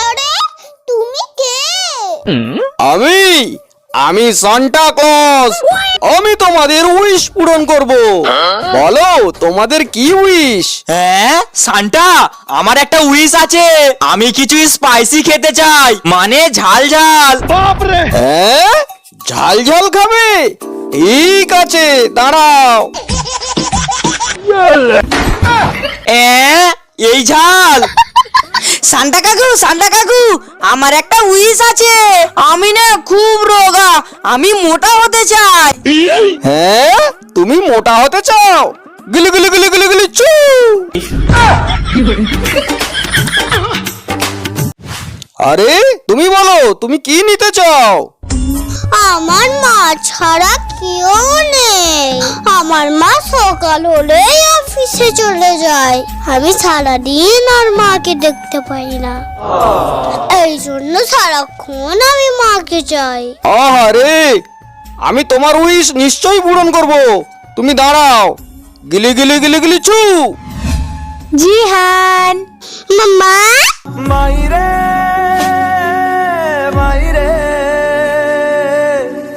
আরে তুমি কে? আমি আমি সান্টা ক্লজ। আমি তোমাদের উইশ পূরণ করব। বলো তোমাদের কি উইশ? হ্যাঁ সান্টা, আমার একটা উইশ আছে। আমি কিছু স্পাইসি খেতে চাই, মানে ঝাল ঝাল। হ্যাঁ, ঝাল ঝাল খাবে? ঠিক আছে, দাঁড়াও। এই ঝাল। সান্টা কাকু আমার একটা উইশ আছে। আমি না খুব রোগা, আমি মোটা হতে চাই। হ্যাঁ, তুমি মোটা হতে চাও? গিলি গিলি গিলি গিলি গিলি চু। আরে তুমি বলো, তুমি কি নিতে চাও? আমার মা ছাড়া কেউ নেই। আমার মা সকাল হলেই অফিসে চলে যায়। আমি সারাদিন আর মাকে দেখতে পাই না। এই জন্য সারাক্ষণ আমি মাকে চাই। আহারে, আমি তোমার উইশ নিশ্চয়ই পূরণ করব। তুমি দাঁড়াও। গিলি গিলি গিলি গিলি চু। জিহান মামা মাইরে